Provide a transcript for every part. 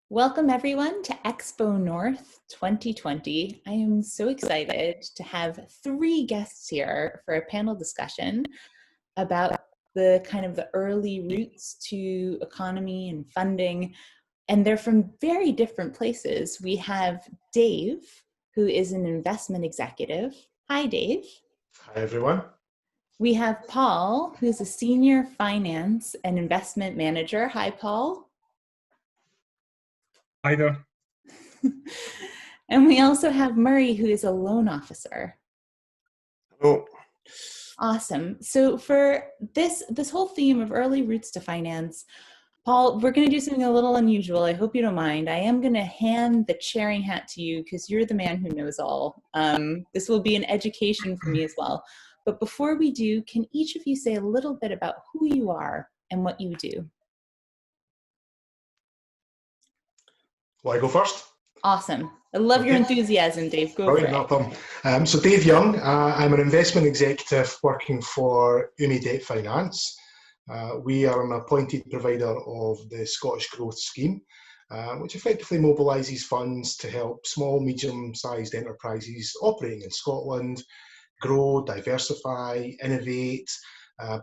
Welcome everyone to XpoNorth 2020. I am so excited to have three guests here for a panel discussion about the early routes to economy and funding. And they're from very different places. We have Dave, who is an investment executive. Hi, Dave. Hi, everyone. We have Paul, who's a senior finance and investment manager. Hi, Paul. Hi there. And we also have Murray, who is a loan officer. Hello. Awesome. So for this whole theme of early routes to finance, Paul, we're going to do something a little unusual. I hope you don't mind. I am going to hand the chairing hat to you because you're the man who knows all. This will be an education for me as well. But before we do, can each of you say a little bit about who you are and what you do? Will I go first? Awesome. I love your enthusiasm, Dave. Go for it. No problem. So Dave Young, I'm an investment executive working for Umi Debt Finance. We are an appointed provider of the Scottish Growth Scheme, which effectively mobilises funds to help small, medium-sized enterprises operating in Scotland grow, diversify, innovate,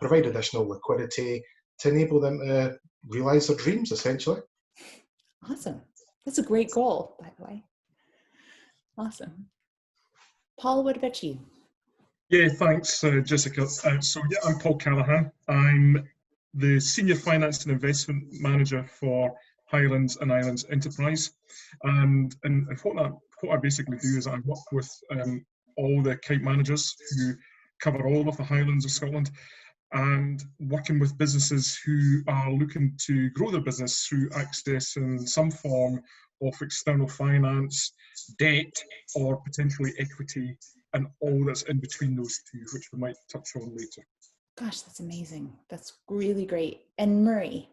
provide additional liquidity to enable them to realise their dreams, essentially. Awesome. That's a great goal, by the way. Awesome. Paul, what about you? Yeah, thanks, Jessica. I'm Paul Callaghan. I'm the Senior Finance and Investment Manager for Highlands and Islands Enterprise. And what I basically do is I work with all the account managers who cover all of the Highlands of Scotland, and working with businesses who are looking to grow their business through accessing some form of external finance, debt, or potentially equity, and all that's in between those two, which we might touch on later. Gosh, that's amazing. That's really great. And Murray?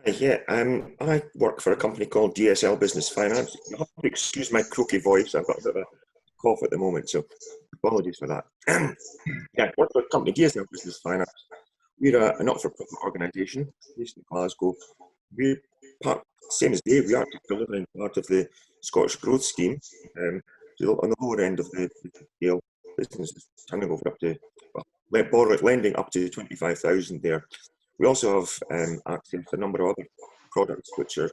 Yeah, I work for a company called DSL Business Finance. You'll have to excuse my croaky voice. I've got a bit of a cough at the moment, so apologies for that. Yeah, I work for a company, DSL Business Finance. We're a not-for-profit organisation based in Glasgow. We're same as Dave, we are delivering part of the Scottish Growth Scheme. So on the lower end of the scale, businesses turning over up to, lending up to 25,000 there. We also have access to a number of other products which are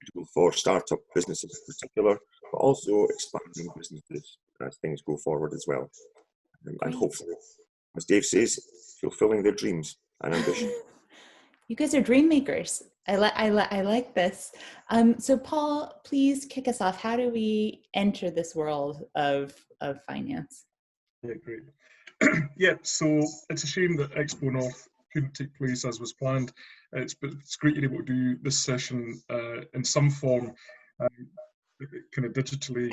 suitable for start-up businesses in particular, but also expanding businesses as things go forward as well. And hopefully, as Dave says, fulfilling their dreams and ambition. You guys are dream makers. I like this. So Paul, please kick us off. How do we enter this world of finance? Yeah, great. Yeah, so it's a shame that XpoNorth couldn't take place as was planned. But it's great you're able to do this session in some form, kind of digitally,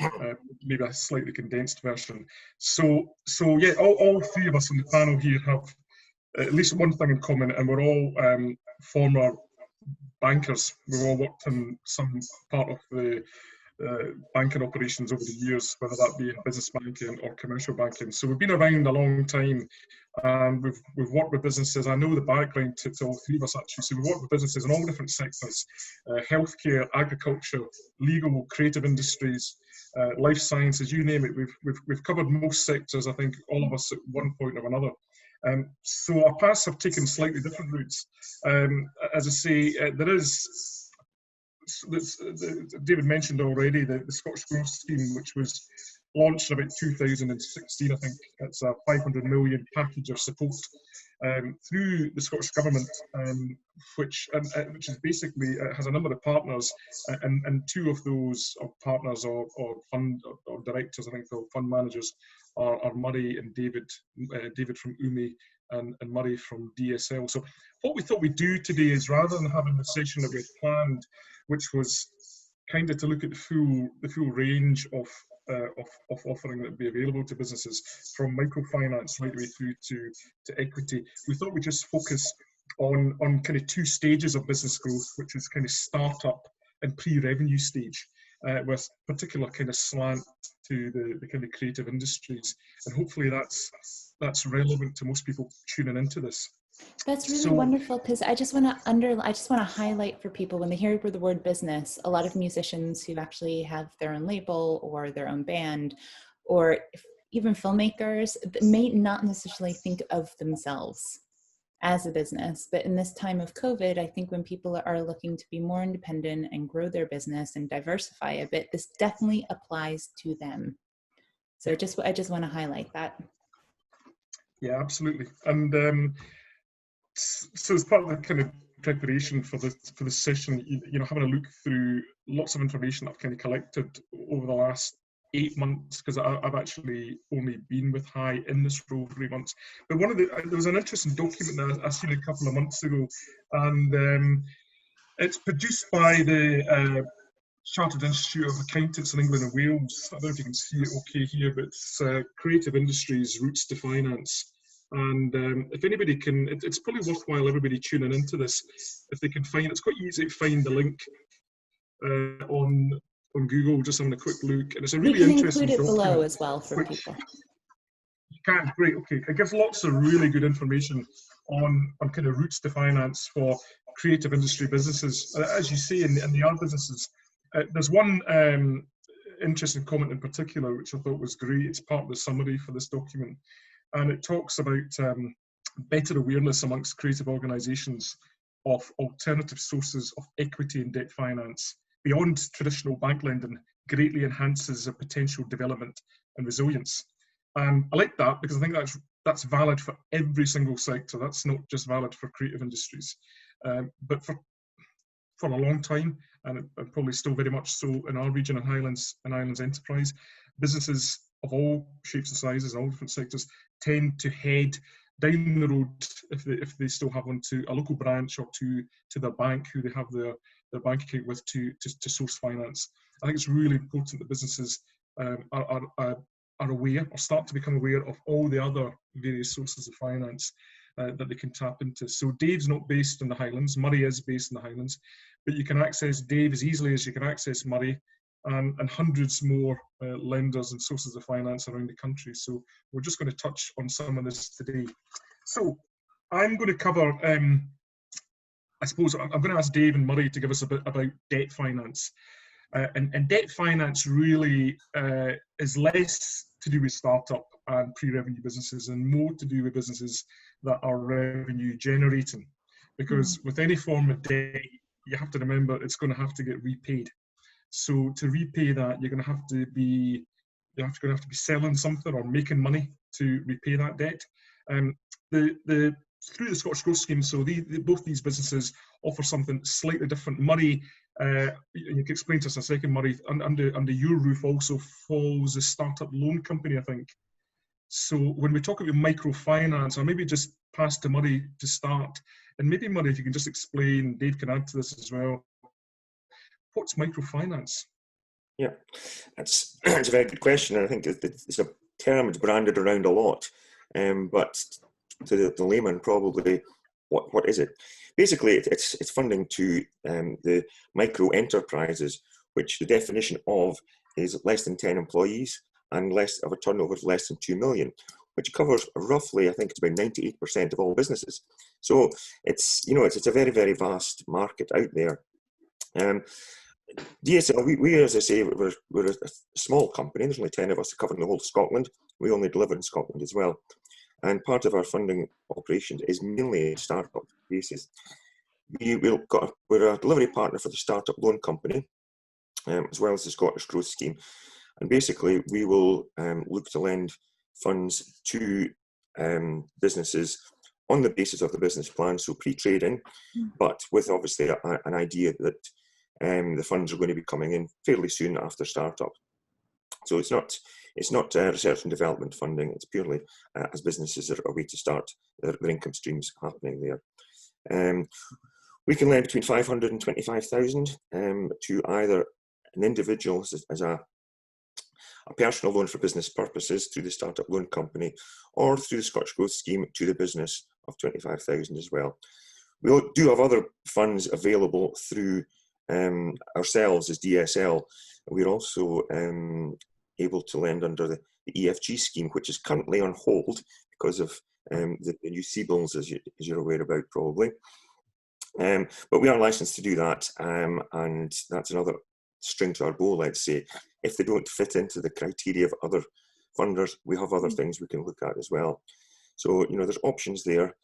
maybe a slightly condensed version. So yeah, all three of us on the panel here have at least one thing in common, and we're all former bankers. We've all worked in some part of the banking operations over the years, whether that be business banking or commercial banking. So we've been around a long time, and we've worked with businesses. I know the background to all three of us actually. So we've worked with businesses in all different sectors: healthcare, agriculture, legal, creative industries, life sciences, you name it. We've covered most sectors, I think, all of us at one point or another. So our paths have taken slightly different routes. As I say, there is, David mentioned already, the Scottish Growth Scheme, which was launched in about 2016, I think. It's a 500 million package of support through the Scottish Government, which is basically, has a number of partners, and two of those partners or fund or directors, I think, or fund managers, are Murray and David from Umi and Murray from DSL. So what we thought we'd do today is, rather than having the session that we had planned, which was kind of to look at the full range of offering that would be available to businesses, from microfinance right the way through to equity, we thought we'd just focus on kind of two stages of business growth, which is kind of startup and pre-revenue stage, with particular kind of slant to the kind of creative industries, and hopefully that's relevant to most people tuning into this. That's really So, wonderful, because I just want to highlight for people, when they hear the word business, a lot of musicians who actually have their own label or their own band, or even filmmakers, may not necessarily think of themselves as a business. But in this time of COVID, I think when people are looking to be more independent and grow their business and diversify a bit, this definitely applies to them. So I just want to highlight that. yeah, absolutely. And so as part of the kind of preparation for this session, you know, having a look through lots of information that I've kind of collected over the last 8 months, because I've actually only been with High in this role for 8 months. But there was an interesting document that I seen a couple of months ago, and it's produced by the Chartered Institute of Accountants in England and Wales. I don't know if you can see it okay here, but it's Creative Industries Routes to Finance. And if anybody can, it's probably worthwhile everybody tuning into this. If they can find, it's quite easy to find the link on Google, just having a quick look. And it's a really interesting document. We can include it below as well for people. You can, great, okay. It gives lots of really good information on kind of routes to finance for creative industry businesses. As you see in the other businesses, there's one interesting comment in particular, which I thought was great. It's part of the summary for this document. And it talks about better awareness amongst creative organisations of alternative sources of equity and debt finance beyond traditional bank lending greatly enhances the potential development and resilience. I like that, because I think that's valid for every single sector. That's not just valid for creative industries, but for a long time, and probably still very much so in our region and Highlands Enterprise, businesses of all shapes and sizes, all different sectors, tend to head down the road, if they still have one, to a local branch or to their bank, who they have their bank account with, to source finance. I think it's really important that businesses are aware, or start to become aware, of all the other various sources of finance that they can tap into. So Dave's not based in the Highlands, Murray is based in the Highlands, but you can access Dave as easily as you can access Murray, and hundreds more lenders and sources of finance around the country. So we're just going to touch on some of this today. So I'm going to cover, I suppose I'm going to ask Dave and Murray to give us a bit about debt finance. And debt finance really is less to do with startup and pre-revenue businesses, and more to do with businesses that are revenue generating. Because with any form of debt, you have to remember it's going to have to get repaid. So to repay that, you're going to have to be selling something or making money to repay that debt. Through the Scottish Growth Scheme, so both these businesses offer something slightly different. Murray, you can explain to us in a second, Murray, under your roof also falls a startup loan company, I think. So when we talk about microfinance, or maybe just pass to Murray to start, and maybe Murray, if you can just explain, Dave can add to this as well, what's microfinance? Yeah, that's a very good question, and I think it's a term that's branded around a lot, but to the layman, probably, what is it? Basically, it's funding to the micro enterprises, which the definition of is less than 10 employees and less of a turnover of less than 2 million, which covers roughly, I think it's about 98% of all businesses. So it's a very, very vast market out there. DSL, we as I say, we're a small company. There's only 10 of us covering the whole of Scotland. We only deliver in Scotland as well. And part of our funding operations is mainly a startup basis. We're a delivery partner for the Startup Loan Company, as well as the Scottish Growth Scheme. And basically, we will look to lend funds to businesses on the basis of the business plan, so pre-trading, but with obviously an idea that the funds are going to be coming in fairly soon after startup. So it's not research and development funding. It's purely as businesses are a way to start their income streams happening there. We can lend between 500 and 25,000 to either an individual as a personal loan for business purposes through the Startup Loan Company, or through the Scottish Growth Scheme to the business of 25,000 as well. We do have other funds available through ourselves as DSL. We're also able to lend under the EFG scheme, which is currently on hold because of the new CBILS, as you're aware about probably. But we are licensed to do that, and that's another string to our bow, let's say. If they don't fit into the criteria of other funders, we have other things we can look at as well. So, there's options there.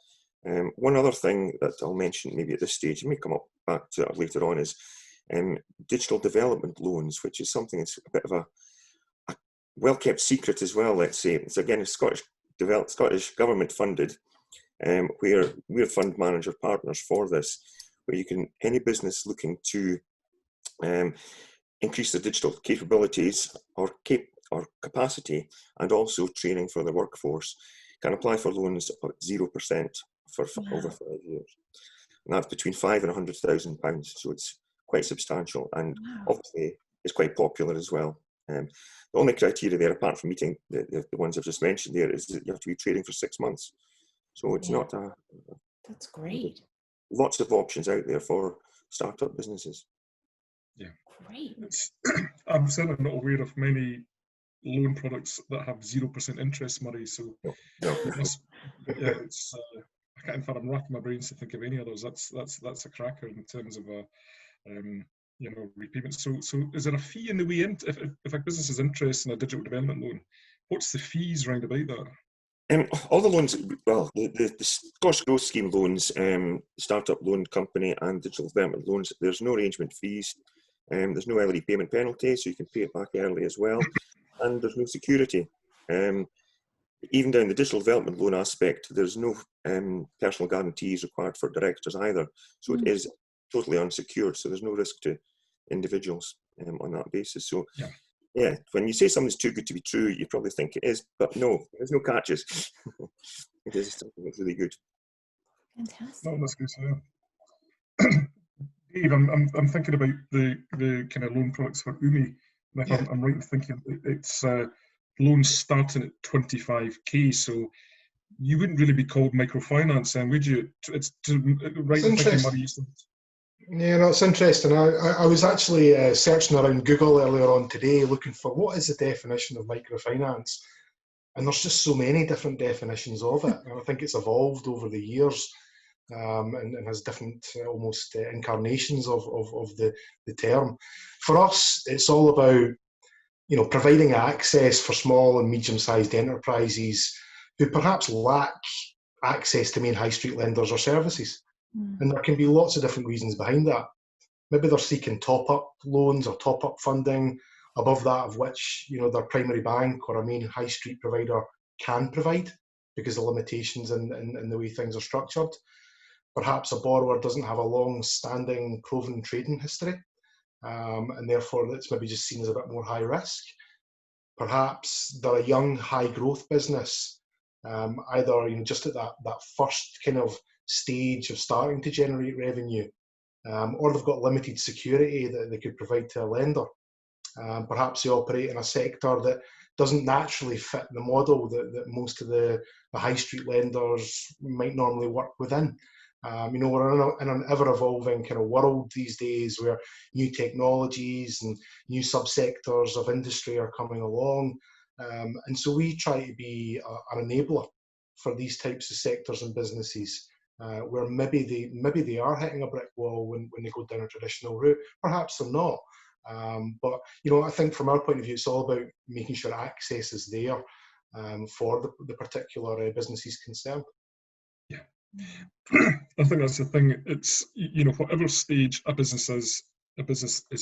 One other thing that I'll mention maybe at this stage, and may come up back to it later on, is digital development loans, which is something that's a bit of a well-kept secret as well, let's say. It's again a Scottish government funded, where we're fund manager partners for this, where any business looking to increase their digital capabilities or capacity, and also training for the workforce, can apply for loans at 0% for over 5 years. And that's between £5,000 and £100,000, so it's quite substantial, and obviously it's quite popular as well. The only criteria there, apart from meeting the ones I've just mentioned there, is that you have to be trading for 6 months. So it's not a... That's great. Lots of options out there for startup businesses. Yeah. Great. I'm certainly not aware of many loan products that have 0% interest, Murray. So no. It's I can't. In fact, I'm racking my brains to think of any others. That's a cracker in terms of repayment. So is there a fee in the way in if a business is interested in a digital development loan? What's the fees round about that? All the loans, well, the Scottish Growth Scheme loans, startup loan company and digital development loans, there's no arrangement fees, there's no early repayment penalty, so you can pay it back early as well, and there's no security. Even down the digital development loan aspect, there's no personal guarantees required for directors either, so it is totally unsecured, so there's no risk to individuals on that basis. So yeah, when you say something's too good to be true, you probably think it is, but no, there's no catches. It is something that's really good. Fantastic. No, that's good to know. Dave, I'm thinking about the kind of loan products for UMI. And if I'm right in thinking it's loans starting at 25k, so you wouldn't really be called microfinancing, would you? It's right in thinking, Murray. Yeah, no, it's interesting. I was actually searching around Google earlier on today looking for what is the definition of microfinance, and there's just so many different definitions of it, and I think it's evolved over the years and has different almost incarnations of the term. For us, it's all about providing access for small and medium-sized enterprises who perhaps lack access to main high street lenders or services. And there can be lots of different reasons behind that. Maybe they're seeking top-up loans or top-up funding above that of which their primary bank or a main high street provider can provide because of limitations in the way things are structured. Perhaps a borrower doesn't have a long-standing proven trading history, and therefore it's maybe just seen as a bit more high risk. Perhaps they're a young, high-growth business, either just at that first kind of stage of starting to generate revenue, or they've got limited security that they could provide to a lender. Perhaps they operate in a sector that doesn't naturally fit the model that most of the high street lenders might normally work within. We're in an ever-evolving kind of world these days where new technologies and new subsectors of industry are coming along. And so we try to be an enabler for these types of sectors and businesses where maybe they are hitting a brick wall when they go down a traditional route. Perhaps they're not. But I think from our point of view, it's all about making sure access is there for the particular businesses concerned. Yeah, I think that's the thing. It's whatever stage a business is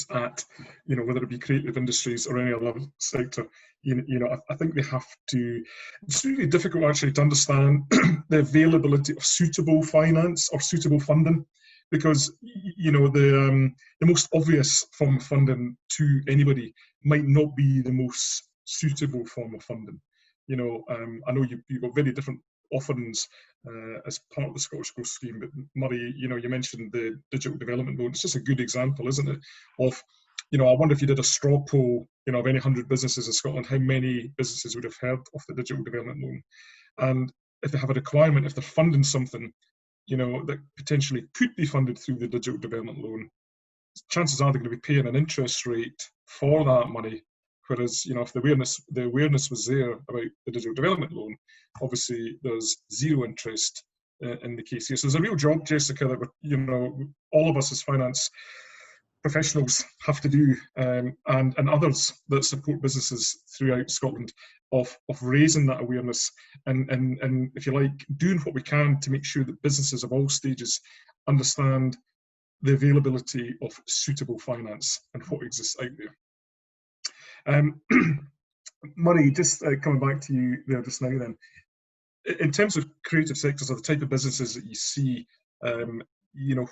at, whether it be creative industries or any other sector, I think they have to. It's really difficult actually to understand the availability of suitable finance or suitable funding, because the most obvious form of funding to anybody might not be the most suitable form of funding. I know you've got very different offerings as part of the Scottish Growth Scheme, but Murray, you mentioned the digital development loan. It's just a good example, isn't it, of I wonder if you did a straw poll of any 100 businesses in Scotland, how many businesses would have heard of the digital development loan? And if they have a requirement, if they're funding something that potentially could be funded through the digital development loan, chances are they're going to be paying an interest rate for that money, Whereas, you know, if the awareness was there about the digital development loan, obviously there's zero interest in the case here. So there's a real job, Jessica, that you know, all of us as finance professionals have to do, and others that support businesses throughout Scotland, of raising that awareness and if you like, doing what we can to make sure that businesses of all stages understand the availability of suitable finance and what exists out there. Murray, just coming back to you there just now then, in terms of creative sectors or the type of businesses that you see, you know,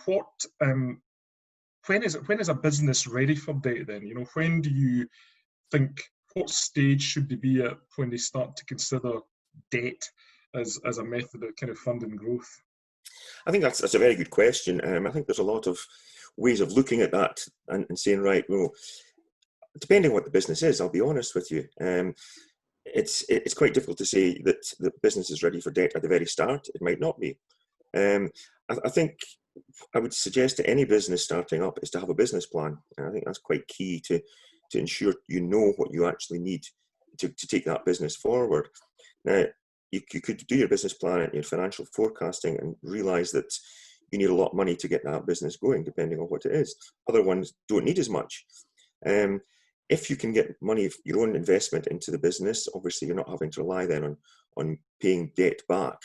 when is a business ready for debt then? You know, when do you think, what stage should they be at when they start to consider debt as a method of kind of funding growth? I think that's a very good question. I think there's a lot of ways of looking at that and saying, right, well, depending on what the business is, I'll be honest with you, it's quite difficult to say that the business is ready for debt at the very start. It might not be. I think I would suggest to any business starting up is to have a business plan. And I think that's quite key to ensure you know what you actually need to take that business forward. Now, you could do your business plan and your financial forecasting and realise that you need a lot of money to get that business going, depending on what it is. Other ones don't need as much. If you can get money, your own investment into the business, obviously you're not having to rely then on paying debt back.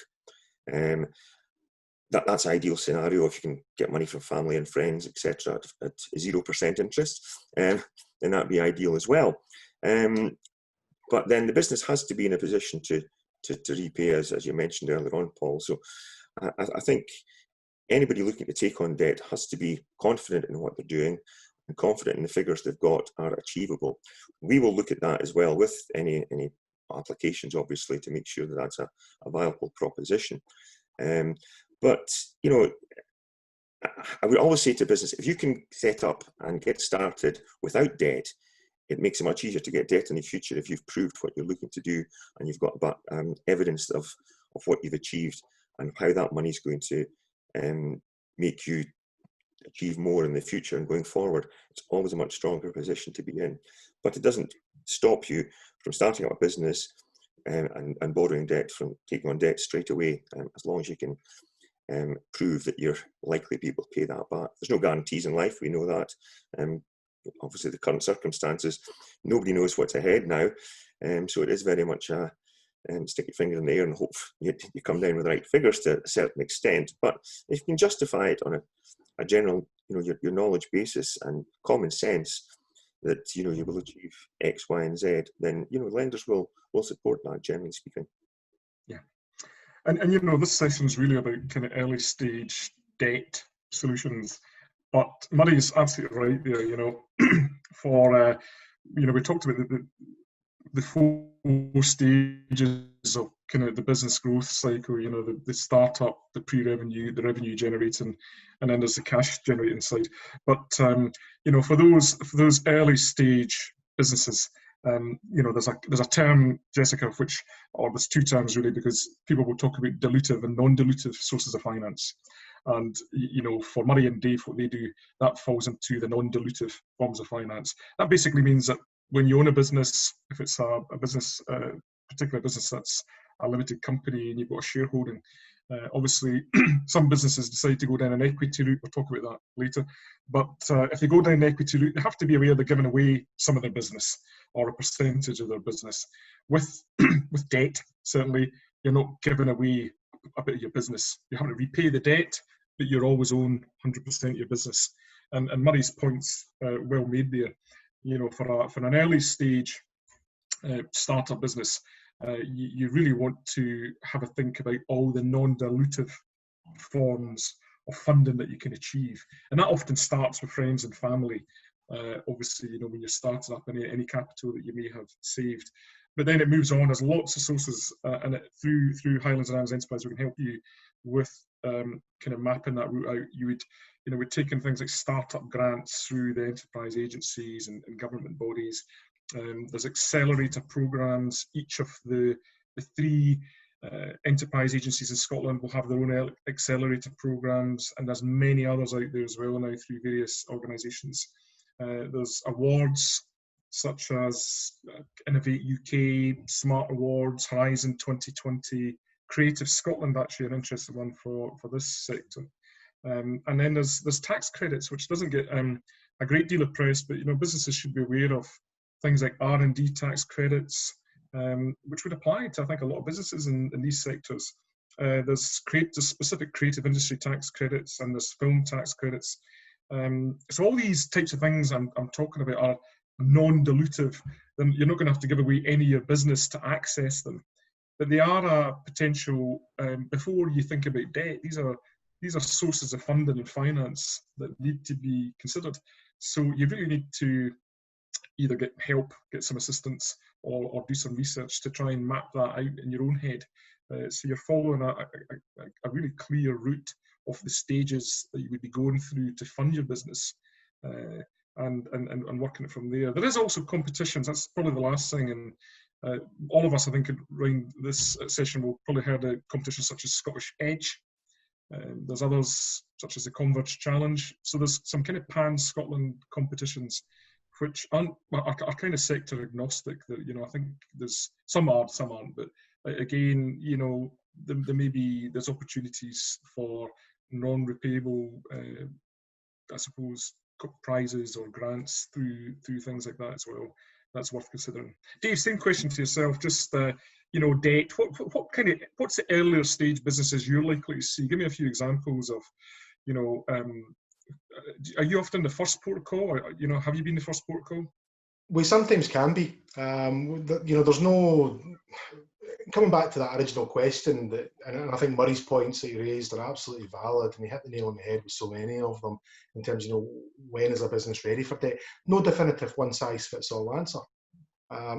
That's an ideal scenario. If you can get money from family and friends, etc., at 0% interest, then that'd be ideal as well. But then the business has to be in a position to repay, as you mentioned earlier on, Paul. So I think anybody looking to take on debt has to be confident in what they're doing and confident in the figures they've got are achievable. We will look at that as well with any applications, obviously, to make sure that that's a viable proposition. But, you know, I would always say to business, if you can set up and get started without debt, it makes it much easier to get debt in the future if you've proved what you're looking to do and you've got evidence of what you've achieved and how that money is going to make you achieve more in the future and going forward. It's always a much stronger position to be in. But it doesn't stop you from starting up a business and borrowing debt, from taking on debt straight away, as long as you can prove that you're likely to be able to pay that back. There's no guarantees in life, we know that. Obviously, the current circumstances, nobody knows what's ahead now. So it is very much a stick your finger in the air and hope you come down with the right figures to a certain extent. But if you can justify it on a general, you know, your knowledge basis and common sense that, you know, you will achieve X, Y, and Z, then, you know, lenders will support that, generally speaking. Yeah. And you know, this session is really about kind of early stage debt solutions. But Murray's absolutely right there, you know, for, you know, we talked about the 4 stages of kind of the business growth cycle, you know, the startup, the pre-revenue, the revenue generating, and then there's the cash generating side. But, you know, for those early stage businesses, you know, there's a term, Jessica, or there's 2 terms really, because people will talk about dilutive and non-dilutive sources of finance. And, you know, for Murray and Dave, what they do, that falls into the non-dilutive forms of finance. That basically means that when you own a business, if it's a business, particular business that's a limited company and you've got a shareholding, obviously some businesses decide to go down an equity route. We'll talk about that later. But if they go down an equity route, they have to be aware they're giving away some of their business or a percentage of their business. With debt, certainly, you're not giving away a bit of your business. You have to repay the debt, but you always own 100% of your business. And Murray's point's well made there. You know, for an early stage startup business, you really want to have a think about all the non-dilutive forms of funding that you can achieve. And that often starts with friends and family. Obviously, you know, when you're starting up any capital that you may have saved. But then it moves on. There's lots of sources, and through Highlands and Islands Enterprise, we can help you with kind of mapping that route out. We're taking things like startup grants through the enterprise agencies and government bodies. There's accelerator programs. Each of the 3 enterprise agencies in Scotland will have their own accelerator programs, and there's many others out there as well now through various organisations. There's awards such as Innovate UK, Smart Awards, Horizon 2020, Creative Scotland, actually an interesting one for this sector. And then there's tax credits, which doesn't get a great deal of press, but businesses should be aware of things like R&D tax credits, which would apply to, I think, a lot of businesses in these sectors. There's specific creative industry tax credits, and there's film tax credits. So all these types of things I'm talking about are non-dilutive. Then you're not going to have to give away any of your business to access them, but they are a potential. Before you think about debt, these are sources of funding and finance that need to be considered. So you really need to either get help, get some assistance, or do some research to try and map that out in your own head. So you're following a really clear route of the stages that you would be going through to fund your business, and working it from there. There is also competitions. That's probably the last thing. And all of us, I think, around this session will probably heard of competitions such as Scottish Edge. There's others such as the Converge Challenge. So there's some kind of pan-Scotland competitions which are kind of sector agnostic. That I think there's some are, some aren't. But again, there's opportunities for non-repayable, I suppose, prizes or grants through things like that as well. That's worth considering. Dave, same question to yourself. Just debt. What's the earlier stage businesses you're likely to see? Give me a few examples of, are you often the first port of call, or have you been the first port of call? We sometimes can be. There's no, coming back to that original question, and I think Murray's points that he raised are absolutely valid, and he hit the nail on the head with so many of them in terms of when is a business ready for debt. No definitive one-size-fits-all answer.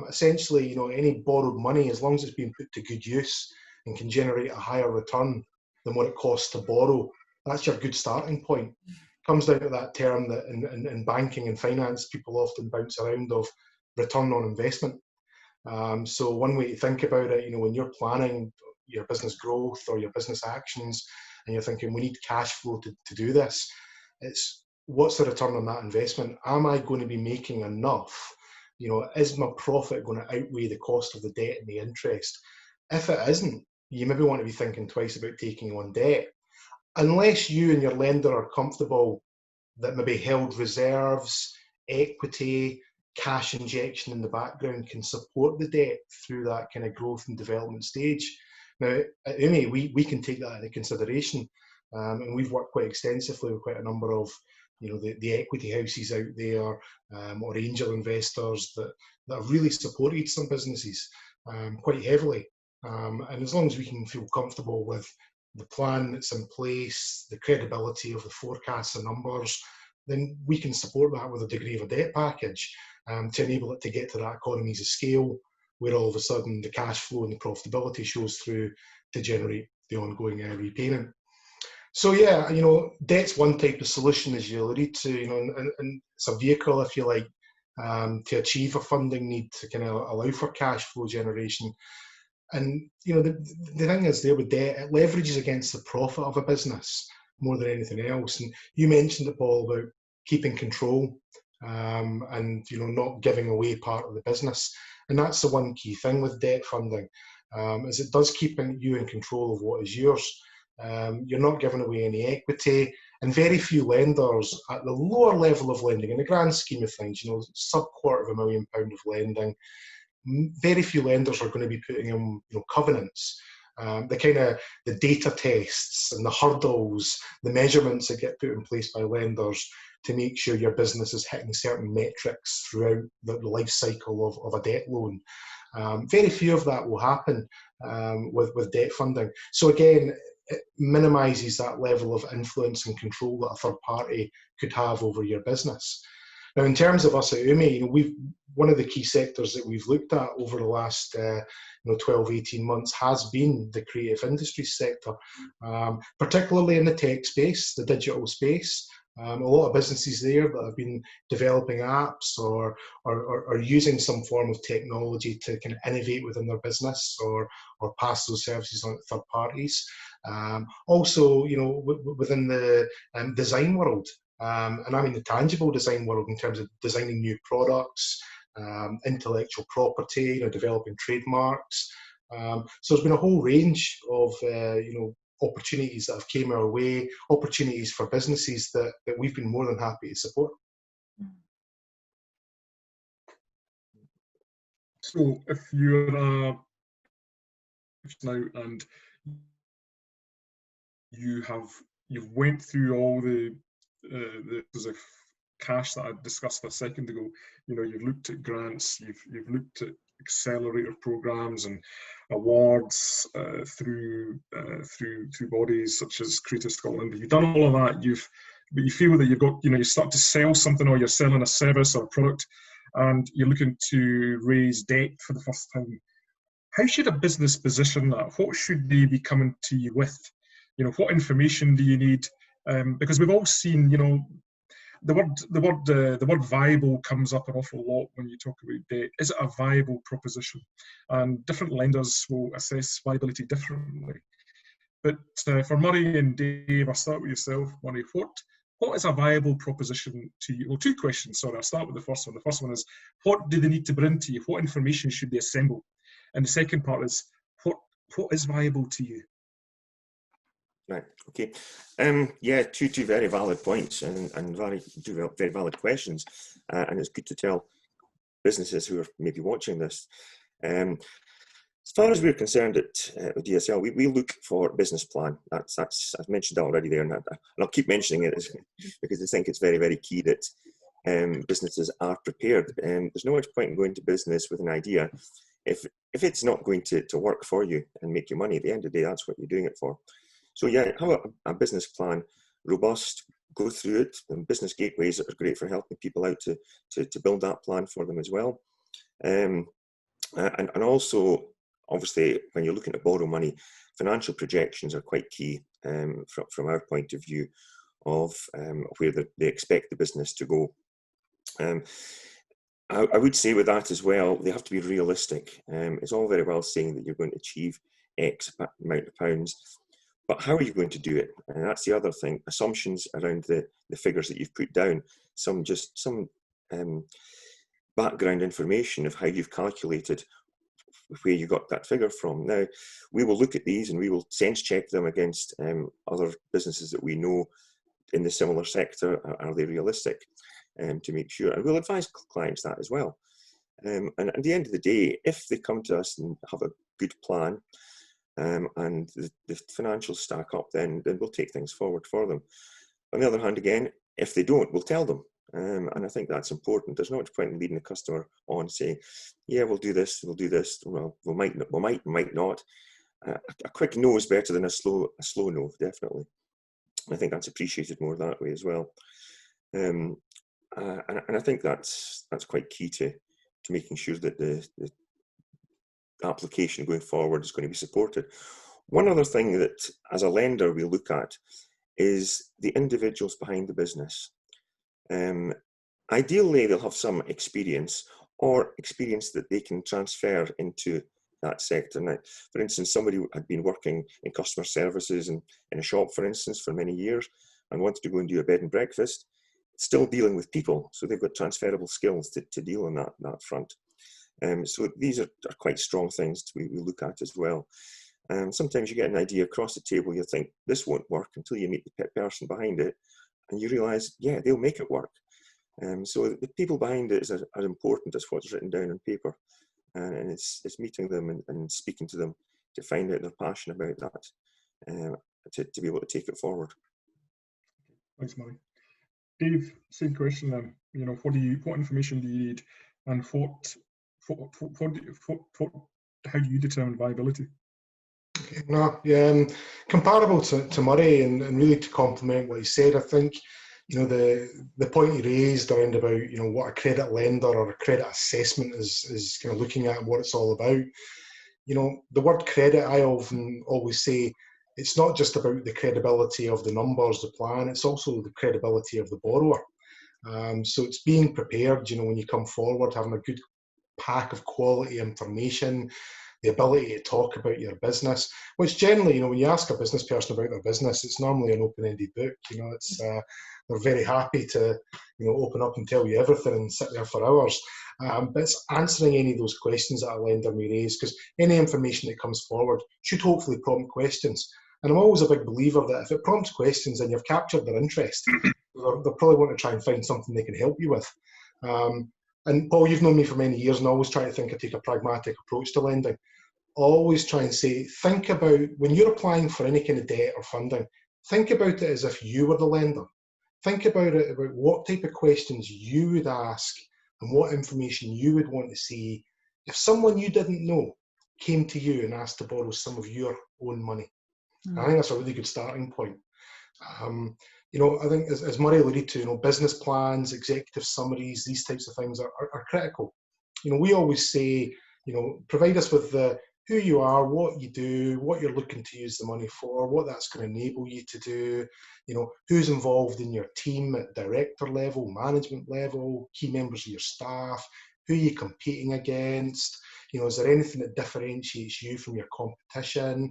Essentially, any borrowed money, as long as it's being put to good use and can generate a higher return than what it costs to borrow, that's your good starting point. Comes down to that term that in banking and finance people often bounce around of return on investment. So one way to think about it, when you're planning your business growth or your business actions and you're thinking we need cash flow to do this, it's what's the return on that investment? Am I going to be making enough? Is my profit going to outweigh the cost of the debt and the interest? If it isn't, you maybe want to be thinking twice about taking on debt. Unless you and your lender are comfortable that maybe held reserves, equity, cash injection in the background can support the debt through that kind of growth and development stage. Now, at UMI, we can take that into consideration, and we've worked quite extensively with quite a number of the equity houses out there, or angel investors that have really supported some businesses quite heavily. And as long as we can feel comfortable with the plan that's in place, the credibility of the forecasts and numbers, then we can support that with a degree of a debt package to enable it to get to that economies of scale where all of a sudden the cash flow and the profitability shows through to generate the ongoing repayment. So yeah, debt's one type of solution, as you alluded to, and it's a vehicle, if you like, to achieve a funding need to kind of allow for cash flow generation. And the thing is there with debt, it leverages against the profit of a business more than anything else. And you mentioned it, Paul, about keeping control and not giving away part of the business. And that's the one key thing with debt funding, is it does keep you in control of what is yours. You're not giving away any equity, and very few lenders at the lower level of lending, in the grand scheme of things, sub £250,000 of lending, very few lenders are going to be putting in covenants. The data tests and the hurdles, the measurements that get put in place by lenders to make sure your business is hitting certain metrics throughout the life cycle of a debt loan. Very few of that will happen with debt funding. So again, it minimises that level of influence and control that a third party could have over your business. Now, in terms of us at UMI, one of the key sectors that we've looked at over the last 12, 18 months has been the creative industry sector, particularly in the tech space, the digital space. A lot of businesses there that have been developing apps or using some form of technology to kind of innovate within their business or pass those services on to third parties. Also, within the design world, and I mean the tangible design world in terms of designing new products, intellectual property, developing trademarks. So there's been a whole range of opportunities that have came our way, opportunities for businesses that we've been more than happy to support. So if you're now and you've went through all the cash that I discussed a second ago, you've looked at grants, you've looked at accelerator programs and awards through bodies such as Creative Scotland. You've done all of that. But you feel that you've got, you start to sell something, or you're selling a service or a product, and you're looking to raise debt for the first time. How should a business position that? What should they be coming to you with? What information do you need? Because we've all seen, the word viable comes up an awful lot when you talk about debt. Is it a viable proposition? And different lenders will assess viability differently. But for Murray and Dave, I'll start with yourself, Murray. What is a viable proposition to you? Well, two questions, sorry. I'll start with the first one. The first one is, what do they need to bring to you? What information should they assemble? And the second part is, what is viable to you? Right. Okay. Yeah, two very valid points and two very valid questions, and it's good to tell businesses who are maybe watching this. As far as we're concerned at DSL, we look for a business plan. That's I've mentioned that already there, and I'll keep mentioning it because I think it's very, very key that businesses are prepared. There's no much point in going to business with an idea if it's not going to work for you and make you money. At the end of the day, that's what you're doing it for. So yeah, have a business plan, robust, go through it. And business gateways are great for helping people out to build that plan for them as well. And also, obviously, when you're looking to borrow money, financial projections are quite key from our point of view of where they expect the business to go. I would say with that as well, they have to be realistic. It's all very well saying that you're going to achieve X amount of pounds, but how are you going to do it? And that's the other thing, assumptions around the figures that you've put down, some background information of how you've calculated where you got that figure from. Now, we will look at these and we will sense check them against other businesses that we know in the similar sector. Are they realistic? To make sure, and we'll advise clients that as well. And at the end of the day, if they come to us and have a good plan and the financials stack up, then we'll take things forward for them. On the other hand, again, if they don't, we'll tell them. And I think that's important. There's no much point in leading the customer on saying, yeah, we'll do this. Well, we might not. A quick no is better than a slow no, definitely. I think that's appreciated more that way as well. And I think that's quite key to making sure that the application going forward is going to be supported. One other thing that, as a lender, we look at is the individuals behind the business. Ideally, they'll have some experience or experience that they can transfer into that sector. Now, for instance, somebody had been working in customer services and in a shop, for instance, for many years and wanted to go and do a bed and breakfast, still dealing with people. So they've got transferable skills to deal on that front. So these are quite strong things we look at as well. Sometimes you get an idea across the table, you think this won't work until you meet the person behind it and you realise, yeah, they'll make it work. So the people behind it is as important as what's written down on paper. And it's meeting them and speaking to them to find out their passion about that, to be able to take it forward. Thanks, Murray. Dave, same question then. What information do you need, and how do you determine viability? Okay, no, yeah, comparable to Murray, and really to complement what he said, I think the point he raised around about what a credit lender or a credit assessment is kind of looking at, what it's all about. The word credit, I always say, it's not just about the credibility of the numbers, the plan, it's also the credibility of the borrower. So it's being prepared, when you come forward, having a good pack of quality information, the ability to talk about your business, which generally, when you ask a business person about their business, it's normally an open-ended book. It's they're very happy to, open up and tell you everything and sit there for hours. But it's answering any of those questions that a lender may raise, because any information that comes forward should hopefully prompt questions. And I'm always a big believer that if it prompts questions and you've captured their interest, they'll probably want to try and find something they can help you with. And Paul, you've known me for many years, and I always try to take a pragmatic approach to lending. Always try and say, think about, when you're applying for any kind of debt or funding, think about it as if you were the lender. Think about what type of questions you would ask and what information you would want to see if someone you didn't know came to you and asked to borrow some of your own money. I think that's a really good starting point. I think as Murray alluded to, business plans, executive summaries, these types of things are critical. We always say, provide us with who you are, what you do, what you're looking to use the money for, what that's going to enable you to do, who's involved in your team at director level, management level, key members of your staff, who you're competing against, is there anything that differentiates you from your competition,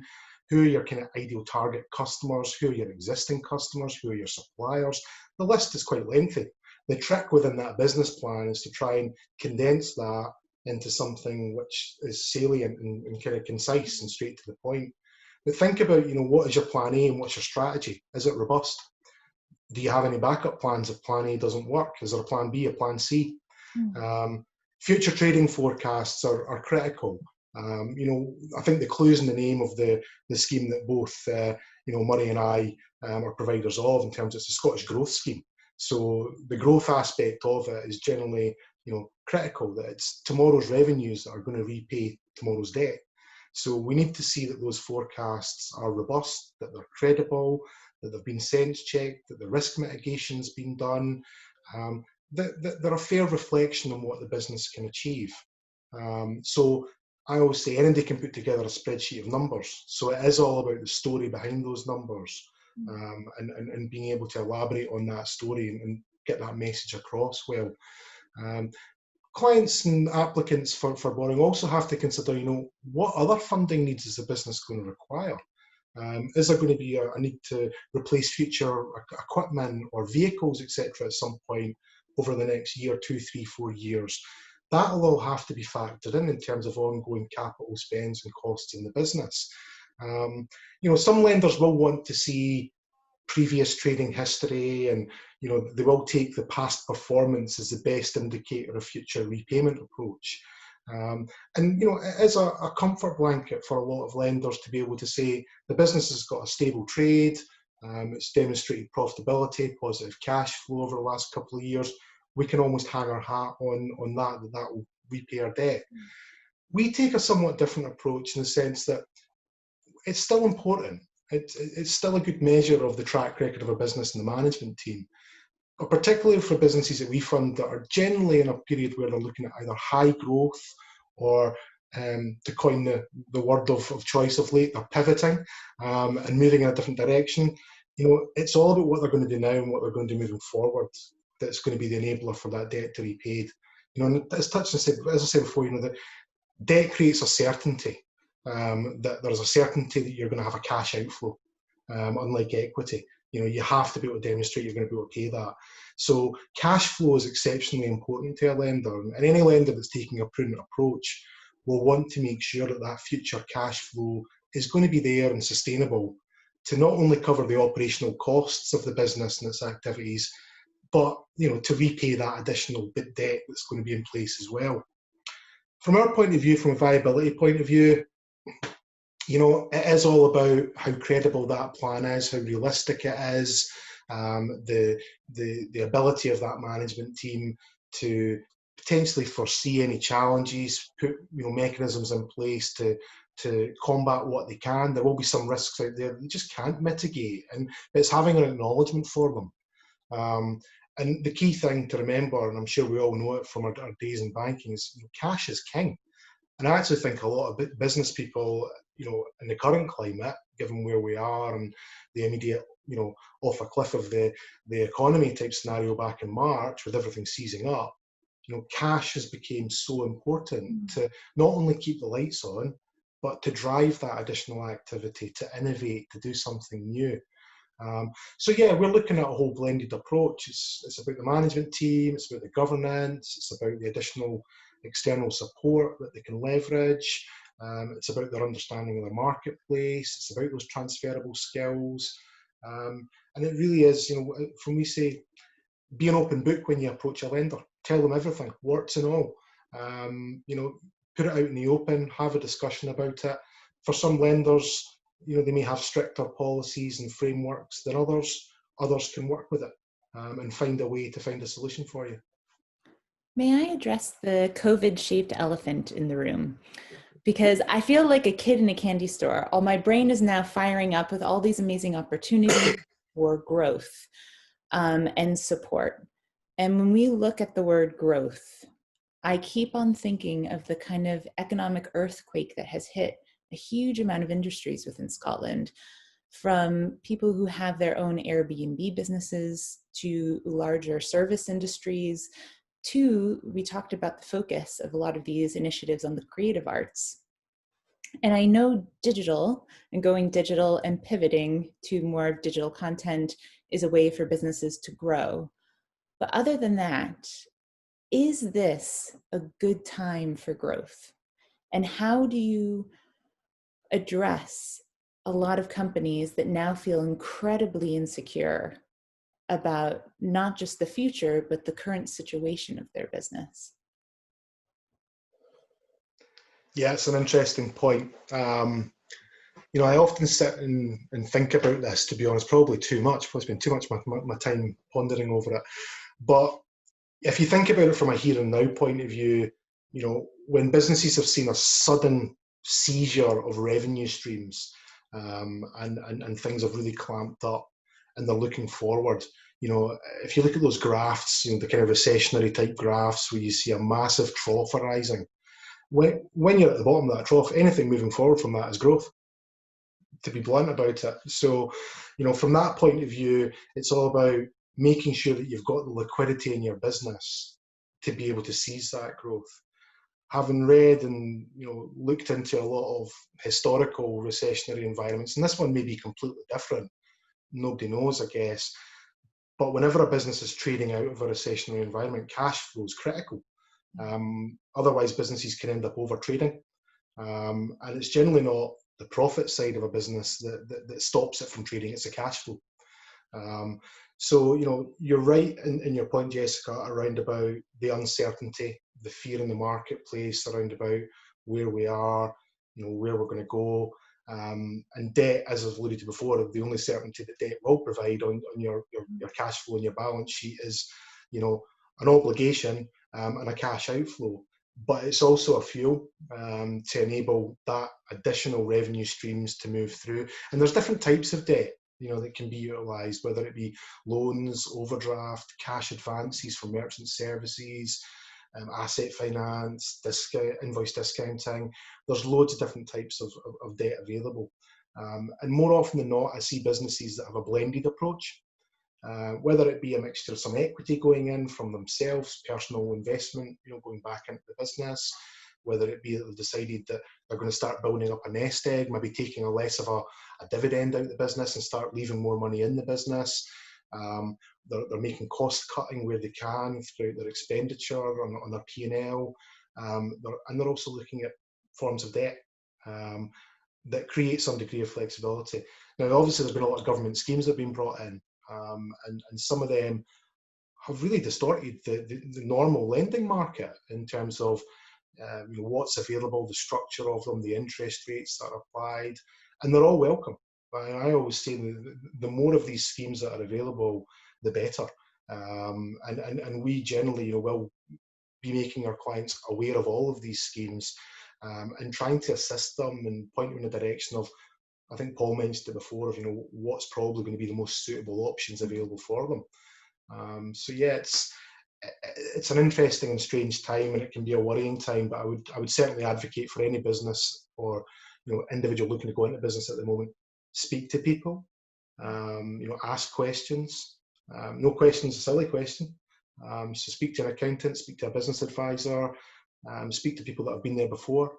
who are your kind of ideal target customers, who are your existing customers, who are your suppliers. The list is quite lengthy. The trick within that business plan is to try and condense that into something which is salient and kind of concise and straight to the point. But think about, what is your plan A and what's your strategy? Is it robust? Do you have any backup plans if plan A doesn't work? Is there a plan B, a plan C? Future trading forecasts are critical. I think the clue's in the name of the scheme that both Murray and I are providers of, in terms of it's a Scottish growth scheme. So the growth aspect of it is generally critical, that it's tomorrow's revenues that are going to repay tomorrow's debt. So we need to see that those forecasts are robust, that they're credible, that they've been sense checked, that the risk mitigation's been done, that they're a fair reflection on what the business can achieve. So I always say anybody can put together a spreadsheet of numbers. So it is all about the story behind those numbers, and being able to elaborate on that story and get that message across well. Clients and applicants for borrowing also have to consider, what other funding needs is the business going to require? Is there going to be a need to replace future equipment or vehicles, etc., at some point over the next year, 2, 3, 4 years? That'll all have to be factored in terms of ongoing capital spends and costs in the business. Some lenders will want to see previous trading history, and they will take the past performance as the best indicator of future repayment approach. It is a comfort blanket for a lot of lenders to be able to say the business has got a stable trade, it's demonstrated profitability, positive cash flow over the last couple of years. We can almost hang our hat on that will repay our debt. We take a somewhat different approach in the sense that it's still important. It's still a good measure of the track record of a business and the management team, but particularly for businesses that we fund that are generally in a period where they're looking at either high growth or, to coin the word of choice of late, they're pivoting and moving in a different direction. It's all about what they're going to do now and what they're going to do moving forward that's going to be the enabler for that debt to be paid. And as I said before, that debt creates a certainty. That there's a certainty that you're going to have a cash outflow, unlike equity. You have to be able to demonstrate you're going to be able to pay that. So cash flow is exceptionally important to a lender, and any lender that's taking a prudent approach will want to make sure that that future cash flow is going to be there and sustainable to not only cover the operational costs of the business and its activities, but to repay that additional debt that's going to be in place as well. From our point of view, from a viability point of view, it is all about how credible that plan is, how realistic it is, the ability of that management team to potentially foresee any challenges, put mechanisms in place to combat what they can. There will be some risks out there they just can't mitigate, and it's having an acknowledgement for them. And the key thing to remember, and I'm sure we all know it from our days in banking, is cash is king. And I actually think a lot of business people, in the current climate, given where we are and the immediate, off a cliff of the economy type scenario back in March with everything seizing up, cash has become so important to not only keep the lights on, but to drive that additional activity, to innovate, to do something new. So yeah, we're looking at a whole blended approach. It's about the management team, it's about the governance, it's about the additional external support that they can leverage. It's about their understanding of the marketplace. It's about those transferable skills. And it really is, when we say be an open book when you approach a lender, tell them everything, warts and all. Put it out in the open, have a discussion about it. For some lenders, they may have stricter policies and frameworks than others. Others can work with it and find a way to find a solution for you. May I address the COVID-shaped elephant in the room? Because I feel like a kid in a candy store. All my brain is now firing up with all these amazing opportunities for growth and support. And when we look at the word growth, I keep on thinking of the kind of economic earthquake that has hit a huge amount of industries within Scotland, from people who have their own Airbnb businesses to larger service industries, to, we talked about the focus of a lot of these initiatives on the creative arts. And I know digital and going digital and pivoting to more digital content is a way for businesses to grow. But other than that, is this a good time for growth? And how do you address a lot of companies that now feel incredibly insecure about not just the future, but the current situation of their business? Yeah, it's an interesting point. I often sit and think about this, to be honest, probably too much. I spend too much of my time pondering over it. But if you think about it from a here and now point of view, when businesses have seen a sudden seizure of revenue streams and things have really clamped up and they're looking forward, if you look at those graphs, the kind of recessionary type graphs where you see a massive trough arising, when you're at the bottom of that trough, anything moving forward from that is growth, to be blunt about it. So, from that point of view, it's all about making sure that you've got the liquidity in your business to be able to seize that growth. Having read and looked into a lot of historical recessionary environments, and this one may be completely different, nobody knows, I guess, but whenever a business is trading out of a recessionary environment, cash flow is critical. Otherwise, businesses can end up over trading, and it's generally not the profit side of a business that stops it from trading, it's the cash flow. So, you're right in your point, Jessica, around about the uncertainty, the fear in the marketplace, around about where we are, where we're going to go. And debt, as I've alluded to before, the only certainty that debt will provide on your cash flow and your balance sheet is, an obligation and a cash outflow. But it's also a fuel to enable that additional revenue streams to move through. And there's different types of debt, that can be utilised, whether it be loans, overdraft, cash advances from merchant services, asset finance, invoice discounting. There's loads of different types of debt available. And more often than not, I see businesses that have a blended approach. Whether it be a mixture of some equity going in from themselves, personal investment, going back into the business, whether it be that they've decided that they're going to start building up a nest egg, maybe taking a less of a dividend out of the business and start leaving more money in the business. They're making cost cutting where they can throughout their expenditure on their P&L. And they're also looking at forms of debt that create some degree of flexibility. Now, obviously, there's been a lot of government schemes that have been brought in. And some of them have really distorted the normal lending market in terms of what's available, the structure of them, the interest rates that are applied, and they're all welcome. I always say the more of these schemes that are available, the better. And we generally will be making our clients aware of all of these schemes and trying to assist them and point them in the direction of, I think Paul mentioned it before, of what's probably going to be the most suitable options available for them. So yeah, it's an interesting and strange time, and it can be a worrying time. But I would certainly advocate for any business or individual looking to go into business at the moment, speak to people, ask questions. No question is a silly question. So speak to an accountant, speak to a business advisor, speak to people that have been there before.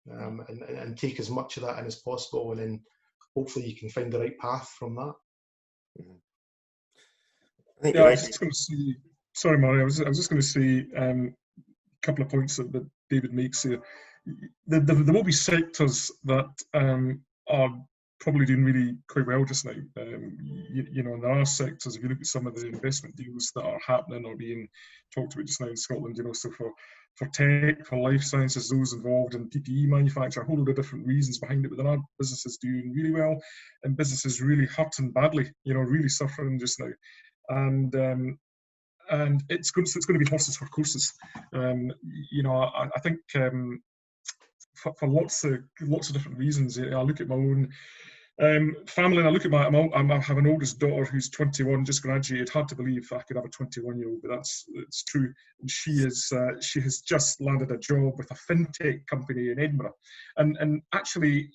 And take as much of that in as possible, and then hopefully you can find the right path from that. I think Yeah, you're I right. was just going to say, sorry, Murray, I was just going to say a couple of points that David makes here. There will be sectors that are probably doing really quite well just now. You know, and there are sectors, if you look at some of the investment deals that are happening or being talked about just now in Scotland, you know, so for tech, for life sciences, those involved in PPE manufacture, a whole lot of different reasons behind it, but there are businesses doing really well and businesses really hurting badly, you know, really suffering just now. And it's going to be horses for courses. You know, I think for lots of different reasons. I look at my own family, and I look at I have an oldest daughter who's 21, just graduated. Hard to believe I could have a 21-year-old, but it's true. And she has just landed a job with a fintech company in Edinburgh, and actually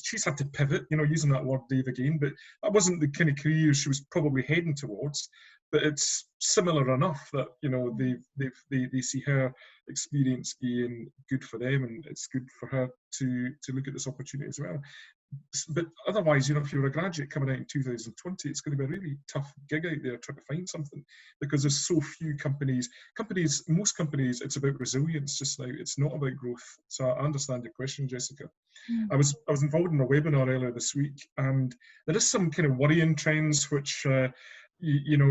she's had to pivot. You know, using that word, Dave, again, but that wasn't the kind of career she was probably heading towards. But it's similar enough that, you know, they see her experience being good for them, and it's good for her to look at this opportunity as well. But otherwise, you know, if you're a graduate coming out in 2020, it's going to be a really tough gig out there trying to find something, because there's so few companies. Most companies, it's about resilience just now. It's not about growth. So I understand your question, Jessica. I was involved in a webinar earlier this week, and there is some kind of worrying trends which you know,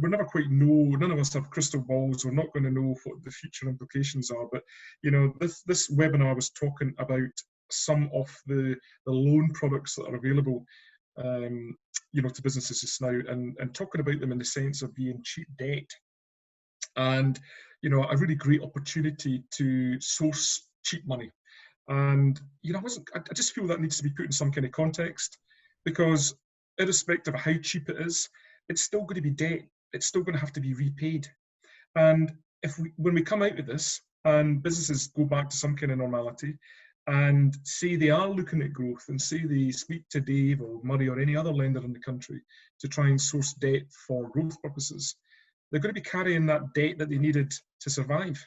we'll never quite know. None of us have crystal balls. We're not going to know what the future implications are. But, you know, this webinar was talking about some of the loan products that are available, you know, to businesses just now, and talking about them in the sense of being cheap debt. And, you know, a really great opportunity to source cheap money. And, you know, I just feel that needs to be put in some kind of context, because irrespective of how cheap it is, it's still going to be debt. It's still going to have to be repaid. And when we come out of this and businesses go back to some kind of normality and say they are looking at growth, and say they speak to Dave or Murray or any other lender in the country to try and source debt for growth purposes, they're going to be carrying that debt that they needed to survive.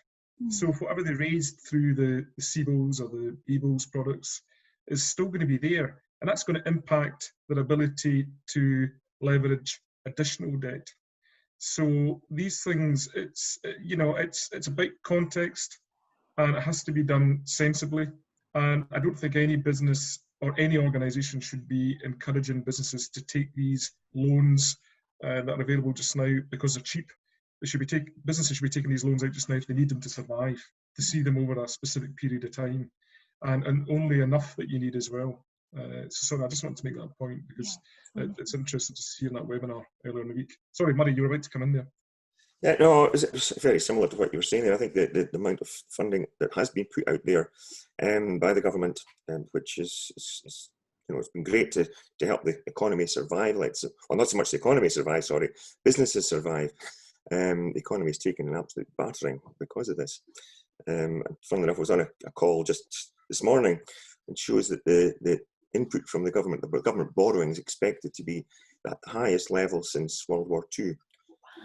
So whatever they raised through the CBILS or the BBILS products is still going to be there. And that's going to impact their ability to leverage additional debt. So these things, it's about context, and it has to be done sensibly. And I don't think any business or any organisation should be encouraging businesses to take these loans that are available just now because they're cheap. Businesses should be taking these loans out just now if they need them to survive, to see them over a specific period of time, and only enough that you need as well. So I just want to make that point, because it's interesting to see in that webinar earlier in the week. Sorry, Murray, you were about to come in there. Yeah, no, it's very similar to what you were saying there. I think the amount of funding that has been put out there by the government, which is you know, it's been great to help the economy survive. Well, not so much the economy survive, sorry, businesses survive. The economy is taking an absolute battering because of this. Funnily enough, I was on a call just this morning, and shows that the input from the government borrowing is expected to be at the highest level since World War II.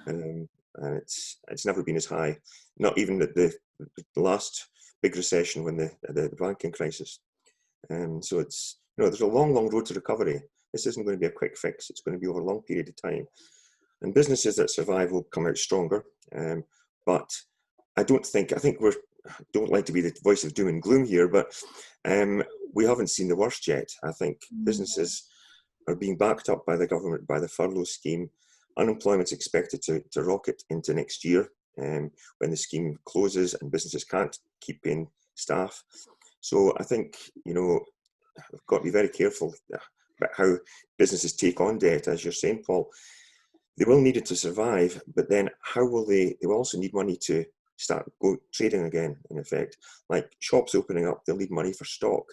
And it's never been as high, not even at the last big recession, when the banking crisis. So it's, you know, there's a long road to recovery. This isn't going to be a quick fix. It's going to be over a long period of time. And businesses that survive will come out stronger. But I think we don't like to be the voice of doom and gloom here, but we haven't seen the worst yet. I think businesses are being backed up by the government, by the furlough scheme. Unemployment's expected to rocket into next year when the scheme closes and businesses can't keep paying staff. So I think, you know, we've got to be very careful about how businesses take on debt, as you're saying, Paul. They will need it to survive, but then how will they will also need money to start trading again, in effect. Like shops opening up, they'll need money for stock.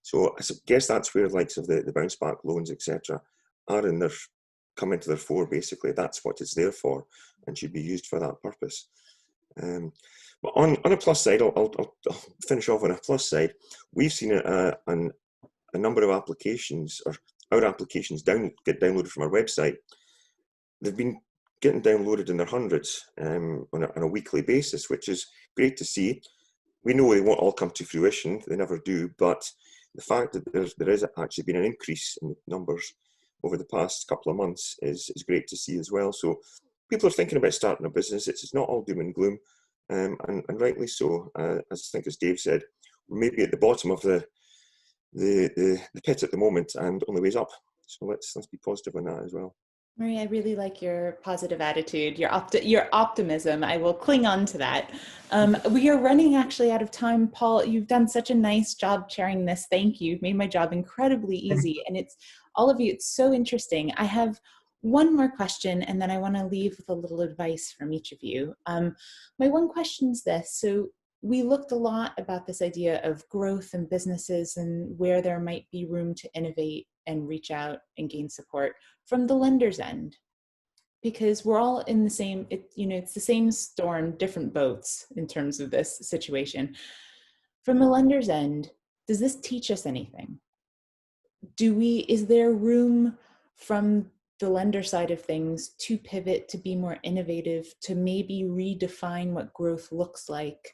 So I guess that's where likes of the bounce back loans, etc., come into their fore, basically. That's what it's there for, and should be used for that purpose. But on a plus side, I'll finish off on a plus side. We've seen a number of applications, or our applications get downloaded from our website. They've been getting downloaded in their hundreds on a weekly basis, which is great to see. We know they won't all come to fruition, they never do, but the fact that there has actually been an increase in numbers over the past couple of months is great to see as well. So people are thinking about starting a business. It's not all doom and gloom, and rightly so. As I think, as Dave said, we're maybe at the bottom of the pit at the moment, and only ways up. So let's be positive on that as well. Marie, I really like your positive attitude, your optimism. I will cling on to that. We are running actually out of time. Paul, you've done such a nice job chairing this. Thank you. You've made my job incredibly easy. And it's all of you, it's so interesting. I have one more question, and then I want to leave with a little advice from each of you. My one question is this. So we looked a lot about this idea of growth and businesses and where there might be room to innovate and reach out and gain support from the lender's end, because we're all in the same, it's the same storm, different boats in terms of this situation. From a lender's end, does this teach us anything? Is there room from the lender side of things to pivot, to be more innovative, to maybe redefine what growth looks like,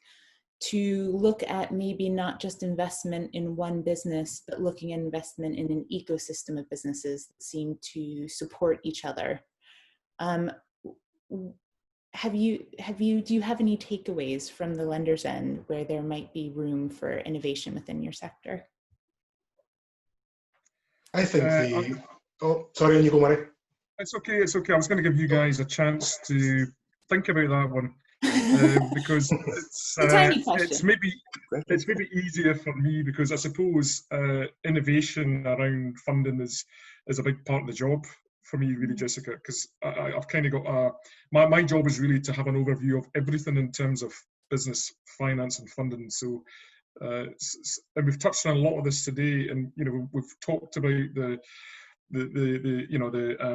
to look at maybe not just investment in one business, but looking at investment in an ecosystem of businesses that seem to support each other? Do you have any takeaways from the lender's end where there might be room for innovation within your sector? I think oh, sorry, you go, Murray. It's okay. I was going to give you guys a chance to think about that one. Because it's maybe easier for me, because I suppose innovation around funding is a big part of the job for me, really, Jessica, because I've kind of got my job is really to have an overview of everything in terms of business finance and funding. So and we've touched on a lot of this today, and we've talked about the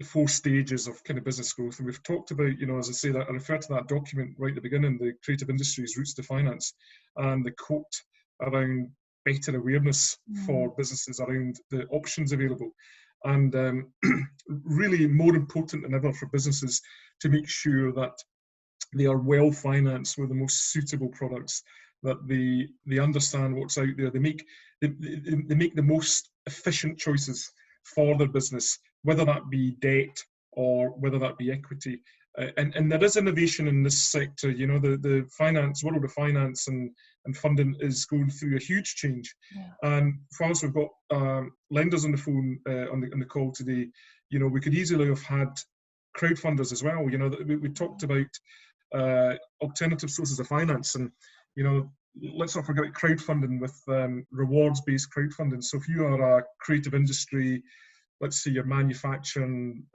4 stages of kind of business growth, and we've talked about, as I say, that I refer to that document right at the beginning, the Creative Industries Routes to Finance, and the quote around better awareness for businesses around the options available, and really more important than ever for businesses to make sure that they are well financed with the most suitable products, that they understand what's out there, they make the most efficient choices for their business, whether that be debt or whether that be equity. And there is innovation in this sector. The world of finance and funding is going through a huge change. Yeah. And for us, we've got lenders on the phone on the call today. We could easily have had crowdfunders as well. We talked about alternative sources of finance, and let's not forget crowdfunding with rewards-based crowdfunding. So if you are a creative industry, let's say you're manufacturing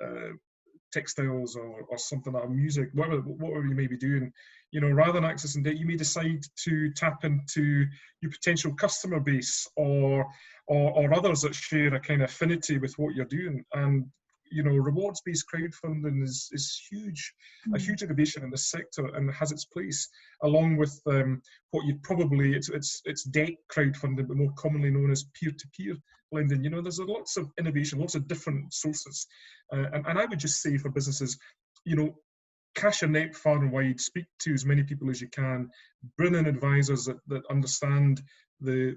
textiles or something like music, whatever you may be doing, rather than accessing debt, you may decide to tap into your potential customer base or others that share a kind of affinity with what you're doing. And rewards-based crowdfunding is huge, a huge innovation in this sector, and has its place, along with what you'd probably, it's debt crowdfunding, but more commonly known as peer-to-peer lending. There's lots of innovation, lots of different sources, and I would just say for businesses, cast your net far and wide, speak to as many people as you can, bring in advisors that understand the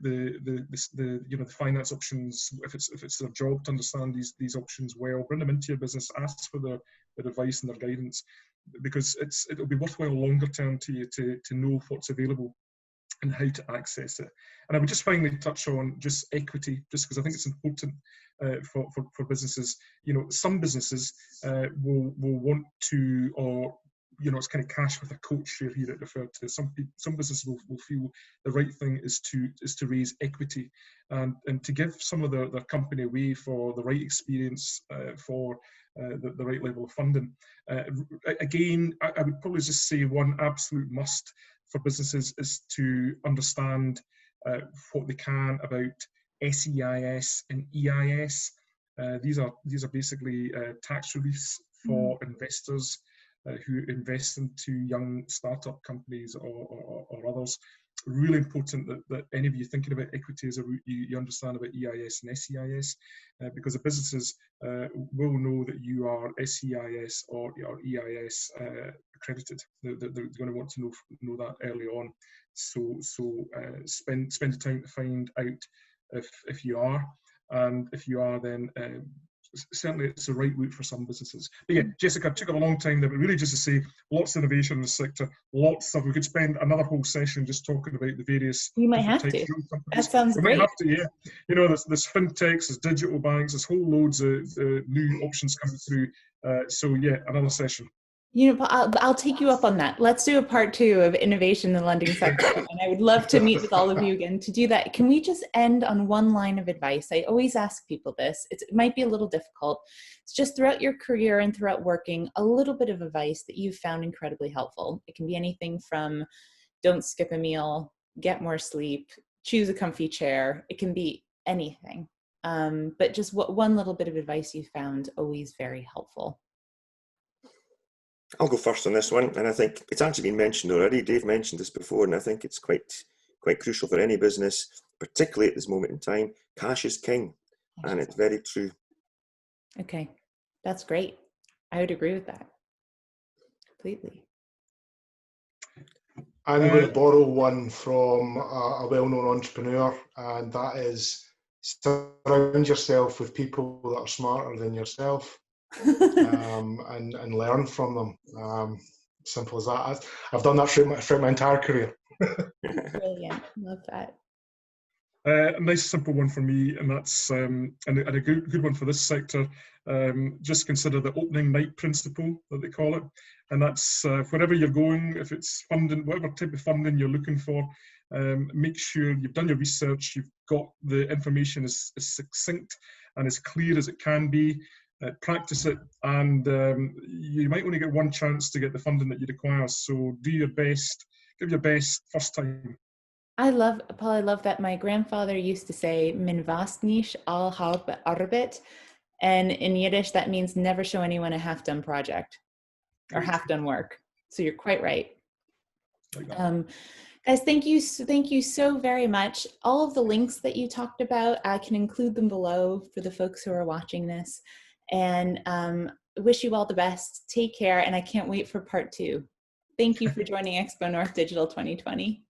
finance options. If it's their job to understand these options well, bring them into your business, ask for their advice and their guidance, because it'll be worthwhile longer term to you to know what's available and how to access it. And I would just finally touch on just equity, just because I think it's important for businesses. Some businesses will want to, or it's kind of cash with a coach here it referred to. Some businesses will feel the right thing is to raise equity and to give some of their company away for the right experience, for the right level of funding. Again, I would probably just say one absolute must for businesses is to understand what they can about SEIS and EIS. These are basically tax reliefs for investors who invest into young startup companies or others. Really important that any of you thinking about equity as a route, you understand about EIS and SEIS, because the businesses will know that you are SEIS or EIS accredited. They're going to want to know that early on. So spend the time to find out if you are, and if you are, then certainly it's the right route for some businesses. But yeah, Jessica, it took a long time there, but really just to say, lots of innovation in the sector, lots of, we could spend another whole session just talking about the various You might different have types to. of companies. That sounds We great. might have to, yeah. You know, there's fintechs, there's digital banks, there's whole loads of new options coming through. So yeah, another session. You know, I'll take you up on that. Let's do a part 2 of innovation in the lending sector. And I would love to meet with all of you again to do that. Can we just end on one line of advice? I always ask people this. It might be a little difficult. It's just throughout your career and throughout working, a little bit of advice that you've found incredibly helpful. It can be anything from don't skip a meal, get more sleep, choose a comfy chair. It can be anything. But just one little bit of advice you found always very helpful. I'll go first on this one, and I think it's actually been mentioned already. Dave mentioned this before, and I think it's quite crucial for any business, particularly at this moment in time. Cash is king, and it's very true. Okay, that's great. I would agree with that completely. I'm going to borrow one from a well-known entrepreneur, and that is surround yourself with people that are smarter than yourself. And learn from them. Simple as that. I've done that throughout my entire career. Brilliant, love that. A nice simple one for me, and that's and a good one for this sector. Just consider the opening night principle that they call it, and that's wherever you're going, if it's funding, whatever type of funding you're looking for, make sure you've done your research, you've got the information as succinct and as clear as it can be. Practice it, and you might only get one chance to get the funding that you require. So do your best, give your best first time. Paul, I love that. My grandfather used to say, "Min was nicht all halbe Arbeit," and in Yiddish that means never show anyone a half-done project or half-done work. So you're quite right. Guys, thank you so very much. All of the links that you talked about, I can include them below for the folks who are watching this. And wish you all the best. Take care, and I can't wait for part 2. Thank you for joining XpoNorth Digital 2020.